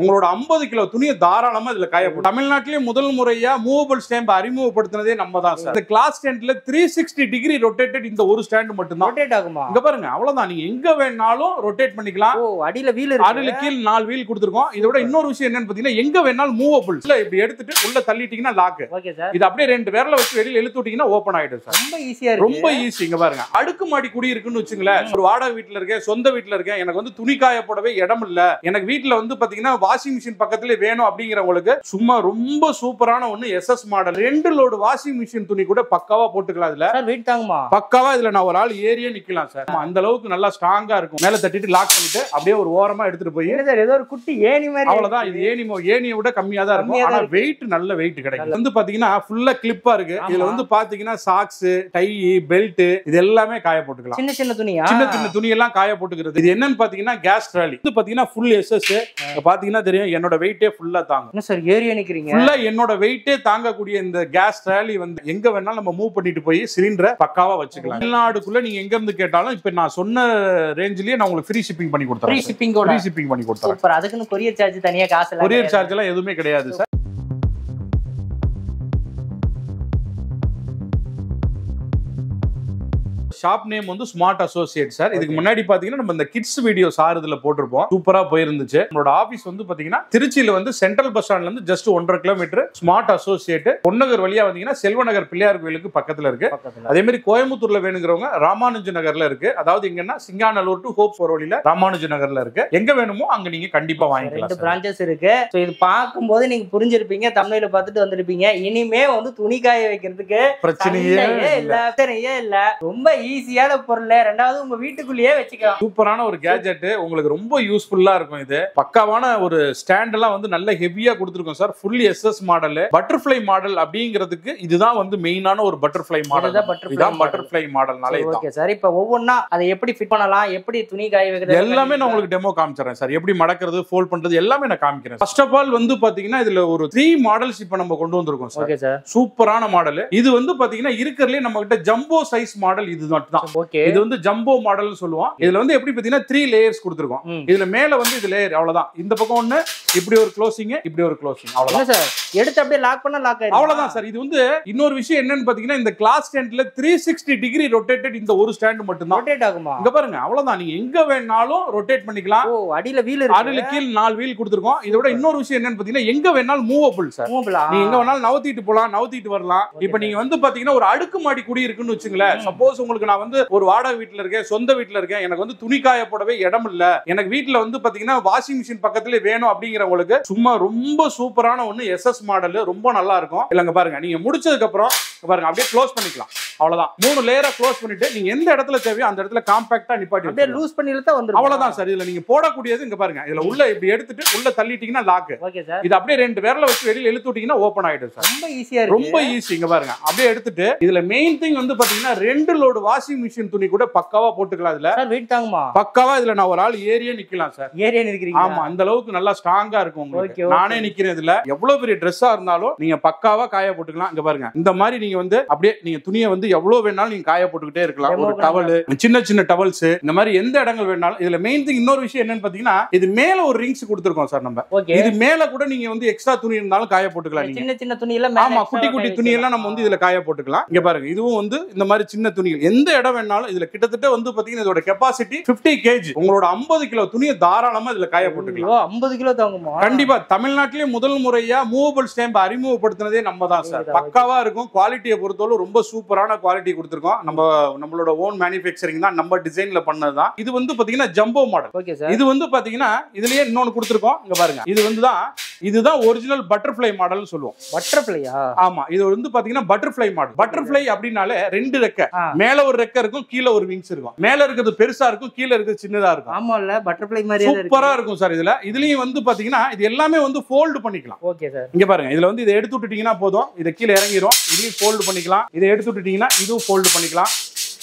உங்களோட 50 கிலோ துணியை தாராளமா இதுல காய போட்டு தமிழ்நாட்டிலே முதல் முறையா மூவபிள் ஸ்டாம்ப் அறிமுகப்படுத்தினதே நம்ம தான் சார். இந்த கிளாஸ் ஸ்டாண்ட்ல 360 டிகிரி ரொட்டேட்டட் இந்த ஒரு ஸ்டாண்ட் மட்டும் தான் ரொட்டேட் ஆகுமா? இங்க பாருங்க, அவ்வளவுதான். நீங்க எங்க வேணாலும் ரொட்டேட் பண்ணிக்கலாம். ஓ, அடியில வீல் இருக்கு. அடியில கீழ 4 வீல் கொடுத்திருக்கோம். இதோட இன்னொரு விஷயம் என்னன்னு பாத்தீங்கன்னா, எங்க வேணாலும் மூவபிள். இப்படி எடுத்துட்டு உள்ள தள்ளிட்டீங்கன்னா லாக். Okay sir. இது அப்படியே ரெண்டு விரல வச்சு வெளியில இழுத்து விட்டீங்கன்னா ஓபன் ஆயிடும் சார். ரொம்ப ஈஸியா இருக்கு. ரொம்ப ஈஸி. இங்க பாருங்க, அடுக்குமாடி குடி இருக்குன்னு வச்சுங்களேன். ஒரு வாடகை வீட்டுல இருக்கேன், சொந்த வீட்டுல இருக்கேன், எனக்கு வந்து துணி காய போடவே இடம் இல்ல, எனக்கு வீட்டுல வந்து பாத்தீங்கன்னா வாஷிங் மிஷின் பக்கத்துல வேணும் அப்படிங்கிறவங்களுக்கு சும்மா ரொம்ப சூப்பரான ஒண்ணு SS model 2 load washing machine துணி கூட பக்காவா போட்டுக்கலாம். இதுல சார் வெயிட் தாங்குமா? பக்காவா இதுல நான் ஒரு ஆள் ஏரியே நிக்கலாம் சார். அந்த அளவுக்கு நல்லா ஸ்ட்ராங்கா இருக்கும். மேல தட்டிட்டு லாக் பண்ணிட்டு அப்படியே ஒரு ஓரமா எடுத்துட்டு போய் ஏதோ ஒரு குட்டி ஏணி மாதிரி. அவ்வளவுதான். இது ஏணியை விட கம்மியா தான் இருக்கும். ஆனா வெயிட் நல்ல வெயிட் கிடைக்கும். வந்து பாத்தீங்கன்னா ஃபுல்லா கிளிப்பா இருக்கு. இதுல வந்து பாத்தீங்கன்னா சாக்ஸ், டை, பெல்ட் இது எல்லாமே காய போட்டுக்கலாம். சின்ன சின்ன துணியா? சின்ன சின்ன துணி எல்லாம் காய போட்டுக்கிறது. இது என்னன்னு பாத்தீங்கன்னா கேஸ் ட்ராலி. இது பாத்தீங்கன்னா ஃபுல் எஸ்எஸ். பாத்தீங்கன்னா தெரியும், என்னோட வெயிட்டே ஃபுல்லா தாங்கும். என்ன சார் ஏரியா நிக்கிறீங்க? ஃபுல்லா என்னோட வெயிட்டே தாங்கக்கூடிய இந்த கேஸ் ட்ராலி வந்து எங்க வேணாலும் நம்ம மூவ் பண்ணிட்டு போய் சிலிண்டரை பக்காவா வச்சுக்கலாம். தமிழ்நாடுக்குள்ள நீங்க எங்க இருந்து கேட்டாலும் இப்ப நான் சொன்ன ரேஞ்சிலேயே நான் உங்களுக்கு ஃப்ரீ ஷிப்பிங் பண்ணி கொடுத்தேன். ஃப்ரீ ஷிப்பிங்கோட? ஃப்ரீ ஷிப்பிங் பண்ணி கொடுத்தேன். சூப்பர். அதுக்குன்னு கொரியர் சார்ஜ் தனியா காசு இல்ல? கொரியர் சார்ஜ் எல்லாம் எதுவுமே கிடையாது சார். ஷாப் நேம் வந்து ஸ்மார்ட் அசோசியேட் சார். இதுக்கு முன்னாடி பாத்தீங்கன்னா நம்ம இந்த கிட்ஸ் வீடியோ சார் இதுல போட்டிருப்போம். சூப்பரா போயிருந்துச்சு. நம்மளோட ஆபீஸ் வந்து பாத்தீங்கன்னா திருச்சியில வந்து சென்ட்ரல் பஸ் ஸ்டாண்ட்ல இருந்து ஜஸ்ட் 1.5 கிலோமீட்டர். ஸ்மார்ட் அசோசியேட் பொன்னகர் வழியா வந்தீங்கன்னா செல்வநகர் பிள்ளையார் கோயிலுக்கு பக்கத்துல இருக்கு. அதே மாதிரி கோயம்புத்தூர்ல வேணுங்கிறவங்க ராமானுஜ நகர்ல இருக்கு. அதாவது எங்கன்னா சிங்காநல்லூர் டு ஹோப் போற வழியில ராமானுஜ நகர்ல இருக்கு. எங்க வேணுமோ அங்க நீங்க கண்டிப்பா வாங்கிக்கலாம். 2 பிரான்ச்சஸ் இருக்கு. சோ இது பாக்கும்போது நீங்க புரிஞ்சிருப்பீங்க, தமிழ்ல பார்த்துட்டு வந்திருப்பீங்க. இனிமே வந்து துணி காய வைக்கிறதுக்கு பிரச்சனையே இல்ல. ரொம்ப ஈஸியான பொருள். ரெண்டாவது உங்க வீட்டுக்குள்ளேயே வச்சுக்கலாம். சூப்பரான ஒரு கேஜெட், உங்களுக்கு ரொம்ப யூஸ்ஃபுல்லா இருக்கும். இது பக்காவான ஒரு ஸ்டாண்ட் எல்லாம் வந்து நல்ல ஹெவியா கொடுத்திருக்கோம் sir. Full SS model, butterfly model அப்படிங்கிறதுக்கு இதுதான் வந்து மெயினான ஒரு பட்டர்ஃப்ளை மாடல். இதுதான் பட்டர்ஃப்ளை மாடல்னால இதுதான். Okay sir. இப்போ ஒவ்வொண்ணா அதை எப்படி ஃபிட் பண்ணலாம், எப்படி துணி காய வைக்கிறது எல்லாமே நான் உங்களுக்கு டெமோ காமிச்சறேன் சார். எப்படி மடக்கிறது, ஃபோல்ட் பண்றது எல்லாமே நான் காமிக்கிறேன். ஃபர்ஸ்ட் ஆஃப் ஆல் வந்து பாத்தீங்கன்னா இதுல ஒரு 3 மாடல்ஸ் இப்ப நம்ம கொண்டு வந்திருக்கோம் சார். Okay sir. சூப்பரான மாடல். இது வந்து பாத்தீங்கன்னா இருக்கறதுலயே நம்ம கிட்ட ஜம்போ சைஸ் மாடல் இது தான். ஓகே. இது வந்து ஜம்போ மாடல்னு சொல்லுவோம். இதுல வந்து எப்படி பாத்தீங்கன்னா 3 லேயர்ஸ் கொடுத்திருக்கோம். இதுல மேல வந்து இது லேயர் அவ்வளவுதான். இந்த பக்கம் ஒண்ணு, இப்படி ஒரு க்ளோசிங், இப்படி ஒரு க்ளோசிங், அவ்வளவுதான் சார். எடுத்து அப்படியே லாக் பண்ணா லாக் ஆயிடும். அவ்வளவுதான் சார். இது வந்து இன்னொரு விஷயம் என்னன்னு பாத்தீங்கன்னா, இந்த கிளாஸ் ஸ்டாண்ட்ல 360 டிகிரி ரொட்டேட்டட் இந்த ஒரு ஸ்டாண்ட் மட்டும் தான். ரொட்டேட் ஆகுமா? இங்க பாருங்க, அவ்வளவுதான். நீங்க எங்க வேணாலும் ரொட்டேட் பண்ணிக்கலாம். ஓ, அடியில வீல் இருக்கு. அடியில கீழ 4 வீல் கொடுத்திருக்கோம். இதோட இன்னொரு விஷயம் என்னன்னு பாத்தீங்கன்னா, எங்க வேணாலும் மூவபிள் சார். நீங்க எங்க வேணாலும் நவுத்திட்டு போலாம், நவுத்திட்டு வரலாம். இப்போ நீங்க வந்து பாத்தீங்கன்னா ஒரு அடுக்குமாடி குடி இருக்குன்னு வச்சுங்களேன். சப்போஸ் உங்களுக்கு நான் வந்து ஒரு வாடகை வீட்டுல இருக்கேன், சொந்த வீட்டுல இருக்கேன், எனக்கு வந்து துணி காய போடவே இடம் இல்ல, எனக்கு வீட்டுல வந்து பாத்தீங்கன்னா வாஷிங் மிஷின் பக்கத்துல வேணும் அப்படிங்கிறவங்களுக்கு சும்மா ரொம்ப சூப்பரான ஒண்ணு எஸ்எஸ் மாடல். ரொம்ப நல்லா இருக்கும். இல்லங்க பாருங்க, நீங்க முடிச்சதுக்கு அப்புறம் பாருங்க அப்படியே க்ளோஸ் பண்ணிக்கலாம். அவ்வளவுதான். 3 லேயரா க்ளோஸ் பண்ணிட்டு நீங்க எந்த இடத்துல தேவையோ அந்த இடத்துல காம்பாக்ட்டா நிப்பாட்டி அப்படியே லூஸ் பண்ணி இழுத்தா வந்துரும். அவ்வளவுதான் சார். இதுல நீங்க போடக்கூடியது இங்க பாருங்க, இதுல உள்ள இப்படி எடுத்துட்டு உள்ள தள்ளிட்டீங்கன்னா லாக். Okay sir. இது அப்படியே ரெண்டு விரல வச்சு வெளியில இழுத்து விட்டீங்கன்னா ஓபன் ஆயிடும் சார். ரொம்ப ஈஸியா இருக்கு. ரொம்ப ஈஸி. இங்க பாருங்க அப்படியே எடுத்துட்டு இதுல மெயின் திங் வந்து பாத்தீங்கன்னா 2 லோடு வாஷிங் மிஷின் துணி கூட பக்காவா போட்டுக்கலாம். இதுல சார் வெயிட் தாங்குமா? பக்காவா. இதுல நான் ஒரு ஆள் ஏரியே நிக்கலாம் சார். ஏரியா நிக்கிறீங்க? ஆமா, அந்த அளவுக்கு நல்லா ஸ்ட்ராங்கா இருக்கும் உங்களுக்கு. நானே நிக்கிறேன். இதுல எவ்வளவு பெரிய ட்ரெஸ்ஸா இருந்தாலும் நீங்க பக்காவா காய போட்டுக்கலாம். இங்க பாருங்க, இந்த மாதிரி நீங்க வந்து அப்படியே நீங்க துணியை வந்து எவ்வளவு வேணாலும் நீங்க காய போட்டுக்கிட்டே இருக்கலாம். ஒரு டவல், சின்ன சின்ன டவல்ஸ், இந்த மாதிரி எந்த இடங்கள் வேணாலும். இதுல மெயின் திங் இன்னொரு விஷயம் என்னன்னு பாத்தீங்கன்னா, இது மேல ஒரு ரிங்ஸ் கொடுத்திருக்கோம் சார் நம்ம. இது மேல கூட நீங்க வந்து எக்ஸ்ட்ரா துணி இருந்தாலும் காய போட்டுக்கலாம். நீங்க சின்ன சின்ன துணி எல்லாம், ஆமா, குட்டி குட்டி துணி எல்லாம் நம்ம வந்து இதுல காய போட்டுக்கலாம். இங்க பாருங்க, இதுவும் வந்து இந்த மாதிரி சின்ன துணிகள் எந்த இடம் வேணாலும். இதுல கிட்டத்தட்ட வந்து பாத்தீங்கன்னா இதோட கெபாசிட்டி 50 kg. உங்களோட 50 கிலோ துணியை தாராளமா இதுல காய போட்டுக்கலாம். 50 கிலோ தாங்குமா? கண்டிப்பா. தமிழ்நாட்டிலே முதல் முறையா மூவபிள் ஸ்டாம்ப் அறிமுகப்படுத்தினதே நம்ம தான் சார். பக்காவா இருக்கும். குவாலிட்டியை பொறுத்தவரை ரொம்ப சூப்பரான குவாலிட்டி கொடுத்திருக்கோம். நம்மளோட ஓன் மேனுஃபேக்சரிங் தான், நம்ம டிசைன்ல பண்ணதுதான். இது வந்து பாத்தீங்கன்னா ஜம்போ மாடல். Okay sir. இது வந்து பாத்தீங்கன்னா இதுலயே இன்னொன்னு கொடுத்திருக்கோம். இங்க பாருங்க, இதுதான் ஒரிஜினல் பட்டர்ஃப்ளை மாடல்னு சொல்லுவோம். பட்டர்ஃப்ளையா? ஆமா, இது வந்து பாத்தீங்கன்னா பட்டர்ஃப்ளை மாடல். பட்டர்ஃப்ளை அப்படினாலே 2 ரெக்கை, மேல ஒரு ரெக்கை இருக்கும், கீழ ஒரு விங்ஸ் இருக்கும். மேல இருக்குது பெருசா இருக்கும், கீழ இருக்குது சின்னதா இருக்கும். ஆமால, பட்டர்ஃப்ளை மாதிரி சூப்பரா இருக்கும் சார். இதுலயும் வந்து பாத்தீங்கன்னா இது எல்லாமே வந்து ஃபோல்ட் பண்ணிக்கலாம். Okay sir. இங்க பாருங்க, இதுல வந்து இதை எடுத்து விட்டுட்டீங்கன்னா போதும், இதை கீழே இறங்கிரும். இதையும் ஃபோல்ட் பண்ணிக்கலாம். இதை எடுத்து விட்டுட்டீங்கன்னா இதுவும் ஃபோல்ட் பண்ணிக்கலாம்.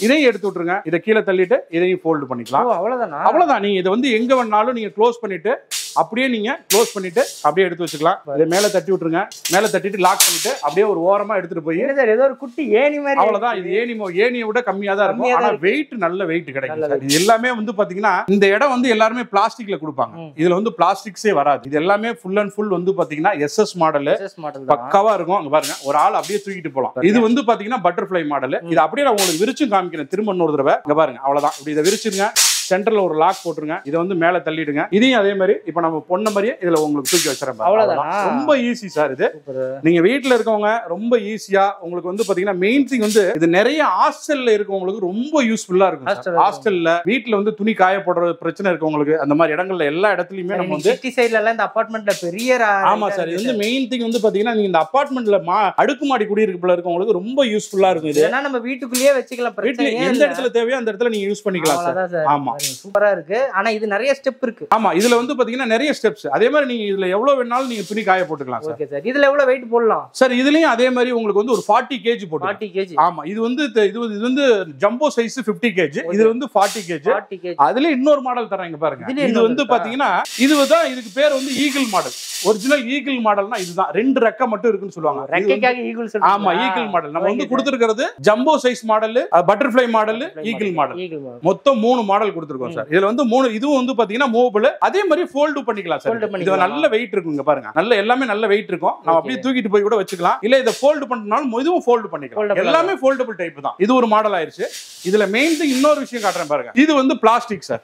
இதையும் எடுத்து விட்டுருங்க, இதை கீழே தள்ளிட்டு இதையும் ஃபோல்ட் பண்ணிக்கலாம். அவ்வளவுதான். அவ்வளவுதான். நீங்க இதை வந்து எங்க வேணாலும் நீங்க க்ளோஸ் பண்ணிட்டு அப்படியே நீங்க க்ளோஸ் பண்ணிட்டு அப்படியே எடுத்து வச்சுக்கலாம். இதை மேல தட்டி விட்டுருங்க. மேல தட்டிட்டு லாக் பண்ணிட்டு அப்படியே ஒரு ஓரமா எடுத்துட்டு போய் ஏதோ ஒரு குட்டி ஏணி மாதிரி அவ்வளவுதான். இது ஏணியை விட கம்மியா தான் இருக்கும். ஆனா வெயிட் நல்ல வெயிட் கிடைக்கும் சார். இது எல்லாமே வந்து பாத்தீங்கன்னா இந்த இடம் வந்து எல்லாருமே பிளாஸ்டிக்ல கொடுப்பாங்க. இதுல வந்து பிளாஸ்டிக்ஸே வராது. இது எல்லாமே ஃபுல் அண்ட் ஃபுல் வந்து பாத்தீங்கன்னா SS மாடல் பக்காவா இருக்கும். அங்க பாருங்க ஒரு ஆள் அப்படியே தூக்கிட்டு போலாம். இது வந்து பாத்தீங்கன்னா பட்டர்ஃப்ளை மாடல். இது அப்படியே நான் உங்களுக்கு விரிச்சு காமிக்கிறேன் திரும்ப இன்னொரு தடவை. இங்க பாருங்க அவ்வளவுதான். இப்படி இதை விரிச்சிருங்க. சென்டர்ல ஒரு லாக் போட்டுருங்க. இதை வந்து மேல தள்ளிடுங்க. இதையும் அதே மாதிரி இப்ப நம்ம பொண்ண மாதிரியே இதுல உங்களுக்கு தூக்கி வச்சிடறேன். அவ்வளவுதான். ரொம்ப ஈஸி சார் இது. நீங்க வீட்டுல இருக்கவங்க ரொம்ப ஈஸியா உங்களுக்கு வந்து பாத்தீங்கன்னா மெயின் திங் வந்து இது நிறைய ஹாஸ்டல்ல இருக்கவங்களுக்கு ரொம்ப யூஸ்ஃபுல்லா இருக்கும். ஹாஸ்டல்ல வீட்டுல வந்து துணி காய போடுற பிரச்சனை இருக்கவங்களுக்கு அந்த மாதிரி இடங்கள்ல எல்லா இடத்துலயுமே நம்ம வந்து சிட்டி சைடுல எல்லாம் இந்த அபார்ட்மெண்ட்ல பெரிய ஆமா சார். இது வந்து மெயின் திங் வந்து பாத்தீங்கன்னா நீங்க இந்த அபார்ட்மெண்ட்ல அடுக்குமாடி குடியிருப்புல இருக்கவங்களுக்கு ரொம்ப யூஸ்ஃபுல்லா இருக்கும். இது நம்ம வீட்டுக்குள்ளேயே வச்சுக்கலாம். வீட்டுல எந்த இடத்துல தேவையோ அந்த இடத்துல நீங்க யூஸ் பண்ணிக்கலாம் சார். ஆமா சூப்பரா இருக்கு. ஆனா இது நிறைய ஸ்டெப் இருக்கு. ஆமா இதுல வந்து பாத்தீங்கன்னா நிறைய ஸ்டெப்ஸ். அதே மாதிரி நீங்க இதுல எவ்வளவு வேணாலும் நீங்க துணி காய போட்டுக்கலாம் சார். Okay sir. இதுல எவ்வளவு வெயிட் போடலாம் சார்? இதுலயும் அதே மாதிரி உங்களுக்கு வந்து ஒரு 40 kg போட்டு 40 kg. ஆமா இது வந்து ஜம்போ சைஸ் 50 kg. இது வந்து 40 kg. அதுல இன்னொரு மாடல் தரேன் இங்க பாருங்க. இது வந்து பாத்தீங்கன்னா இதுதான் இதுக்கு பேர் வந்து ஈகிள் மாடல். ஒரிஜினல் ஈகிள் மாடல்னா இதுதான். 2 ரெக்க மட்டும் இருக்குன்னு சொல்லுவாங்க. ரெக்கைக்காக ஈகிள் சொல்றாங்க. ஆமா ஈகிள் மாடல். நம்ம வந்து கொடுத்திருக்கிறது jumbo size model, butterfly model, eagle model. மொத்தம் 3 மாடல் கொடுத்திருக்கோம் சார். இதுல வந்து 3 இதுவும் வந்து பாத்தீங்கன்னா மூவபிள். அதே மாதிரி ஃபோல்ட் பண்ணிக்கலாம் சார். இது நல்ல வெயிட் இருக்குங்க பாருங்க. நல்ல எல்லாமே நல்ல வெயிட் இருக்கும். நம்ம அப்படியே தூக்கிட்டு போய் கூட வச்சுக்கலாம். இல்ல இத ஃபோல்ட் பண்ணனாலும் இதுவும் ஃபோல்ட் பண்ணிக்கலாம். எல்லாமே ஃபோல்டபிள் டைப் தான். இது ஒரு மாடல் ஆயிருச்சு. இதுல மெயின் திங் இன்னொரு விஷயம் காட்டுறேன் பாருங்க. இது வந்து பிளாஸ்டிக் சார்.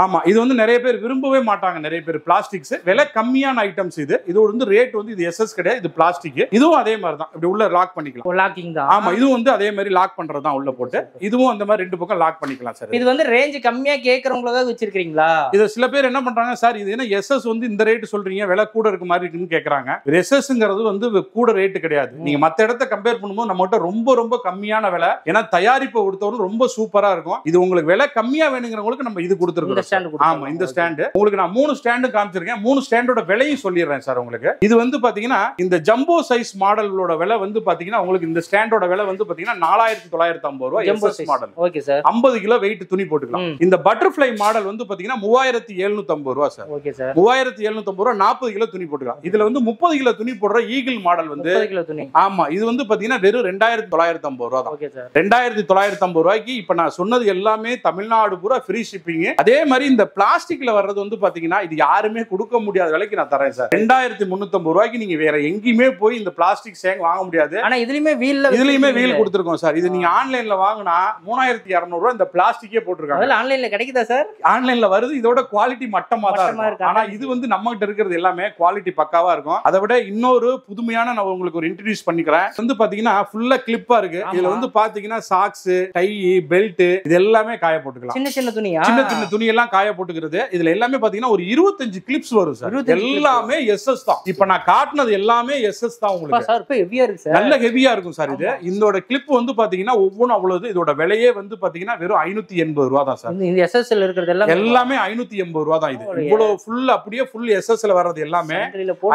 ஆமா இது வந்து நிறைய பேர் விரும்பவே மாட்டாங்க. நிறைய பேர் பிளாஸ்டிக்ஸ் விலை கம்மியான ஐட்டம்ஸ். இது வந்து ரேட் வந்து இது SS கிடையாது. இது பிளாஸ்டிக். இதுவும் அதே மாதிரி தான். இப்படி உள்ள லாக் பண்ணிக்கலாம். லாக்கிங் தான். ஆமா இதுவும் வந்து அதே மாதிரி லாக் பண்றது தான். உள்ள போட்டு இதுவும் அந்த மாதிரி 2 பக்கம் லாக் பண்ணிக்கலாம் சார். இது வந்து ரேஞ்ச் கம்மியா கேக்குறவங்களுக்காக வச்சிருக்கீங்களா? இது சில பேர் என்ன பண்றாங்க சார், இது என்ன SS வந்து இந்த ரேட் சொல்றீங்க, விலை கூட இருக்க மாதிரி இருக்குன்னு கேக்குறாங்க. SSங்கிறது வந்து கூட ரேட் கிடையாது. நீங்க மத்த இடத்தை கம்பேர் பண்ணும்போது நம்மகிட்ட ரொம்ப ரொம்ப கம்மியான விலை. ஏன்னா தயாரிப்பை பொறுத்தவரை ரொம்ப சூப்பரா இருக்கும். இது உங்களுக்கு விலை கம்மியா வேணுங்கிறவங்களுக்கு நம்ம இது கொடுத்துருக்கோம். ஆமா இந்த ஸ்டாண்ட் உங்களுக்கு நான் 3 ஸ்டாண்டு காமிச்சிருக்கேன். 3 ஸ்டாண்டோட விலையும் சொல்லிடுறேன் சார் உங்களுக்கு. இது வந்து பாத்தீங்கன்னா இந்த ஜம்போ சைஸ் மாடலோட விலை வந்து பாத்தீங்கன்னா உங்களுக்கு இந்த ஸ்டாண்டோட விலை வந்து பாத்தீங்கன்னா 4950 ரூபாய் SS model. Okay sir. 50 kilo weight துணி போட்டுக்கலாம். இந்த பட்டர்ஃப்ளை மாடல் வந்து பாத்தீங்கன்னா 3750 ரூபாய் சார். Okay sir. 3750 ரூபாய் 40 கிலோ துணி போட்டுக்கலாம். இதுல வந்து 30 கிலோ துணி போடுற ஈகிள் மாடல் வந்து 30 கிலோ துணி. ஆமா இது வந்து பாத்தீங்கன்னா வெறும் 2950 ரூபாய் தான். Okay sir. 2950 ரூபாய்க்கு இப்ப நான் சொன்னது எல்லாமே தமிழ்நாடு பூரா ஃப்ரீ ஷிப்பிங். அதே மாதிரி இந்த பிளாஸ்டிக்ல வர்றது வந்து பாத்தீங்கன்னா இது யாருமே கொடுக்க முடியாத விலைக்கு நான் தரேன் சார். 2350 ரூபாய்க்கு நீங்க வேற எங்கேயுமே போய் இந்த பிளாஸ்டிக் சேங் வாங்க முடியாது. ஆனா இதுலயுமே வீல் கொடுத்துருக்கோம் சார். இது நீங்க ஆன்லைன்ல வாங்கினா 3200 ரூபாய் இந்த பிளாஸ்டிக்கே போட்டுருக்காங்க. அதெல்லாம் ஆன்லைன்ல கிடைக்குதா சார்? ஆன்லைன்ல வருது. இதோட குவாலிட்டி மட்டமா தான் இருக்கும். ஆனா இது வந்து நம்ம கிட்ட இருக்கிறது எல்லாமே குவாலிட்டி பக்காவா இருக்கும். அதை விட இன்னொரு புதுமையான நான் உங்களுக்கு ஒரு இன்ட்ரோடியூஸ் பண்ணிக்கிறேன். வந்து பாத்தீங்கன்னா ஃபுல்லா கிளிப்பா இருக்கு. இதுல வந்து பாத்தீங்கன்னா சாக்ஸ், டை, பெல்ட் இது எல்லாமே காய போட்டுக்கலாம். சின்ன சின்ன துணியா? சின்ன சின்ன துணி எல்லாம் காய போட்டுக்கிறது. இதுல எல்லாமே பாத்தீங்கன்னா ஒரு 25 கிளிப்ஸ் வரும் சார். எல்லாமே SS தான். இப்ப நான் காட்டுனது எல்லாமே SS தான் உங்களுக்கு. சார் இப்ப ஹெவியா இருக்கு சார். நல்ல ஹெவியா இருக்கும் சார் இது. இதோட கிளிப் வந்து பாத்தீங்கன்னா ஒவ்வொன்றும் அவ்வளவு. இதோட விலையே வந்து பாத்தீங்கன்னா வெறும் 580 ரூபாய் தான் சார். இந்த SSல இருக்கிறது எல்லாமே 580 ரூபாய் தான். இது இவ்வளவு ஃபுல் அப்படியே ஃபுல் SSல வர்றது எல்லாமே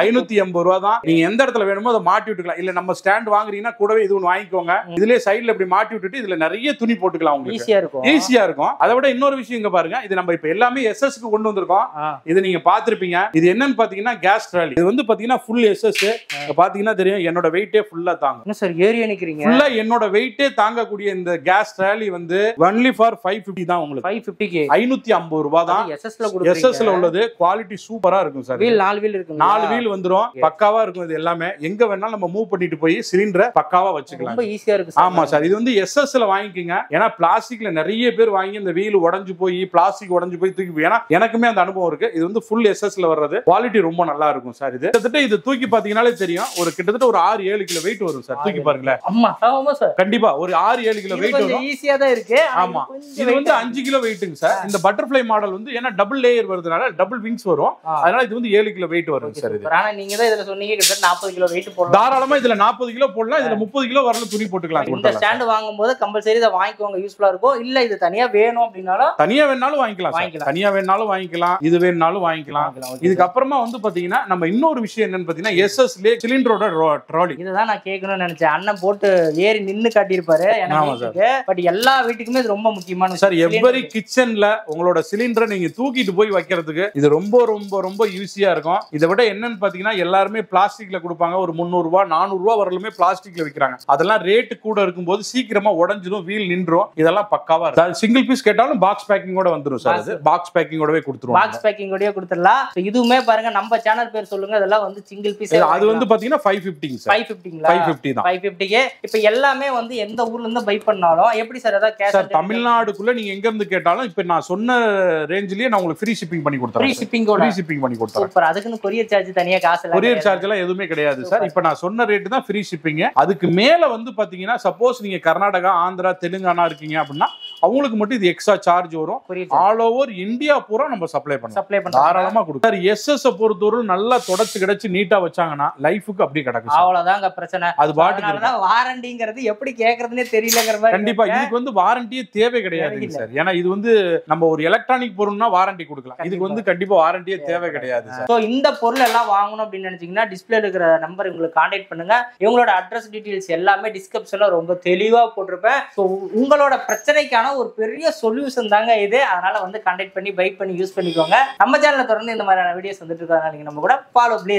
580 ரூபாய் தான். நீங்க எந்த இடத்துல வேணுமோ அதை மாட்டி விட்டுக்கலாம். இல்ல நம்ம ஸ்டாண்ட் வாங்குறீங்கன்னா கூடவே இது ஒன்று வாங்கிக்கோங்க. இதுலயே சைடுல இப்படி மாட்டி விட்டுட்டு இதுல நிறைய துணி போட்டுக்கலாம். உங்களுக்கு ஈஸியா இருக்கும். அதை விட இன்னொரு விஷயம் இங்க பாருங்க. இது நம்ம இப்ப எல்லாமே SSக்கு கொண்டு வந்திருக்கோம். இது நீங்க பாத்திருப்பீங்க. இது என்னன்னு பாத்தீங்கன்னா கேஸ் ட்ராலி. இது வந்து பாத்தீங்கன்னா ஃபுல் SS. பாத்தீங்கன்னா தெரியும் என்னோட வெயிட்டே ஃபுல்லா தாங்கும். என்ன சார் ஏறி நிக்கிறீங்க? ஃபுல்லா என்னோட வெயிட்டே தாங்கக்கூடிய இந்த கேஸ் ட்ராலி வந்து only for 550 தான். உங்களுக்கு 550 550 ரூபாய் தான். SSல உள்ளது. குவாலிட்டி சூப்பரா இருக்கும் சார். வீல் 4 வீல் இருக்கு. 4 வீல் வந்துரும். பக்காவா இருக்கும். இது எல்லாமே எங்க வேணாலும் நம்ம மூவ் பண்ணிட்டு போய் சிலிண்டரை பக்காவா வச்சுக்கலாம். ரொம்ப ஈஸியா இருக்கு. ஆமா சார். இது வந்து SSல வாங்கிக்கங்க. ஏன்னா பிளாஸ்டிக்ல நிறைய பேர் வாங்கி இந்த வீல் உடைஞ்சு போய் பிளாஸ்டிக் உடைஞ்சு போய் தூக்கி. ஏன்னா எனக்குமே அந்த அனுபவம் இருக்கு. இது வந்து ஃபுல் SSல வர்றது. குவாலிட்டி ரொம்ப நல்லா இருக்கும் சார். இது கிட்டத்தட்ட இது தூக்கி பாத்தீங்கன்னாலே தெரியும். ஒரு கிட்டத்தட்ட ஒரு 6-7 கிலோ வெயிட் வரும் சார். தூக்கி பாருங்களேன். ஆமா சார். கண்டிப்பா ஒரு 6-7 கிலோ வெயிட் வரும். ஈஸியா தான் இருக்கு. ஆமா இது வந்து 5 கிலோ வெயிட்டுங்க சார். இந்த பட்டர்ஃப்ளை மாடல் வந்து ஏன்னா டபுள் லேயர் வருதுனால டபுள் விங்ஸ் வரும். அதனால இது வந்து 7 கிலோ வெயிட் வரும் சார். இது ஆனா நீங்க தான் இதுல சொன்னீங்க கிட்டத்தட்ட 40 கிலோ வெயிட் போடலாம். தாராளமா இதுல 40 கிலோ போடலாம். இதுல 30 கிலோ வரல துணி போட்டுக்கலாம். இந்த ஸ்டாண்ட் வாங்கும்போது கம்பல்சரி இத வாங்கிக்கோங்க. யூஸ்ஃபுல்லா இருக்கும். இல்ல இது தனியா வேணும் அப்படினாலும் தனியா வேணாலும் வாங்கிக்கலாம். தனியா வேணாலும் வாங்கிக்கலாம். இது வேணாலும் வாங்கிக்கலாம். இதுக்கு அப்புறமா வந்து பாத்தீங்கன்னா நம்ம இன்னொரு விஷயம் என்னன்னு பாத்தீங்கன்னா எஸ்எஸ்ல சிலிண்டரோட ட்ராலி. இதுதான் நான் கேட்கணும்னு நினைச்சேன். அண்ணன் போட்டு ஏறி நின்னு காட்டியிருப்பாரு எனக்கு. பட் எல்லா வீட்டுக்குமே இது ரொம்ப முக்கியமான சார். எவ்வரி கிச்சன்ல உங்களோட சிலிண்டரை நீங்க தூக்கிட்டு போய் வைக்கிறதுக்கு இது ரொம்ப ரொம்ப ரொம்ப ஈஸியா இருக்கும். இதை விட என்னன்னு பாத்தீங்கன்னா எல்லாருமே பிளாஸ்டிக்ல கொடுப்பாங்க. ஒரு 300 ரூபாய் 400 ரூபாய் வரலுமே பிளாஸ்டிக்ல விற்கிறாங்க. அதெல்லாம் ரேட்டு கூட இருக்கும்போது சீக்கிரமா உடஞ்சிடும், வீல் நின்றும். இதெல்லாம் பக்காவா இருக்கும். சிங்கிள் பீஸ் கேட்டாலும் பாக்ஸ் பேக்கிங்கோட வந்துடும் சார். அது பாக்ஸ் பேக்கிங்கோடவே கொடுத்துருவோம். பாக்ஸ் பேக்கிங்கோடயே கொடுத்துடலாம். இதுவுமே பாருங்க, நம்ம சேனல் பேர் சொல்லுங்க. அதெல்லாம் வந்து சிங்கிள் பீஸ். அது வந்து பாத்தீங்கன்னா 550 சார். 550 தான். 550க்கு இப்ப எல்லாமே வந்து எந்த ஊர்ல இருந்து பை பண்ணாலும் எப்படி சார் அத கேஷ் சார் தமிழ்நாடுக்குள்ள நீங்க எங்க இருந்து கேட்டாலும் இப்ப நான் சொன்ன ரேஞ்சிலேயே நான் உங்களுக்கு ஃப்ரீ ஷிப்பிங் பண்ணி கொடுத்துறேன். ஃப்ரீ ஷிப்பிங்கோட ஃப்ரீ ஷிப்பிங் பண்ணி கொடுத்துறேன். சூப்பர். அதுக்குன்னு கொரியர் சார்ஜ் தனியா காசு இல்ல. கொரியர் சார்ஜ் எல்லாம் எதுவுமே கிடையாது சார். இப்ப நான் சொன்ன ரேட் தான் ஃப்ரீ ஷிப்பிங். அதுக்கு மேல வந்து பாத்தீங்கன்னா சப்போஸ் நீங்க கர்நாடகா, ஆந்திரா, தெலுங்கானா இருக்கீங்க அப்படின்னா அவங்களுக்கு மட்டும் இது எக்ஸ்ட்ரா சார்ஜ் வரும். ஆல் ஓவர் இந்தியா பூரா நம்ம சப்ளை பண்ணலாம். தாராளமா கொடுக்கும் சார். எஸ்எஸ் பொறுத்தவரை நல்லா தொடச்சு கிடைச்சு நீட்டா வச்சாங்கன்னா லைஃபுக்கு அப்படியே கிடக்கும். அவ்வளவுதாங்க பிரச்சனை. அது பாட்டுக்கு வாரண்டிங்கிறது எப்படி கேக்குறதுனே தெரியலங்கிற மாதிரி. கண்டிப்பா இதுக்கு வந்து வாரண்டியே தேவை கிடையாது சார். ஏன்னா இது வந்து நம்ம ஒரு எலக்ட்ரானிக் பொருள்னா வாரண்டி கொடுக்கலாம். இதுக்கு வந்து கண்டிப்பா வாரண்டியே தேவை கிடையாது சார். சோ இந்த பொருள் எல்லாம் வாங்கணும் அப்படின்னு நினைச்சீங்கன்னா டிஸ்பிளேல இருக்கிற நம்பர் உங்களுக்கு கான்டாக்ட் பண்ணுங்க. இவங்களோட அட்ரஸ் டீடைல்ஸ் எல்லாமே டிஸ்கிரிப்ஷன்ல ரொம்ப தெளிவா போட்டிருப்பேன். சோ உங்களோட பிரச்சனைக்கான ஒரு பெரிய சொல்யூஷன் தாங்க இது. அதனால வந்து கான்டாக்ட் பண்ணி பை பண்ணி யூஸ் பண்ணிக்கோங்க. நம்ம சேனல்ல தொடர்ந்து இந்த மாதிரியான வீடியோஸ் வந்துட்டு இருக்கறதுனால நீங்க நம்ம கூட ஃபாலோ பண்ணி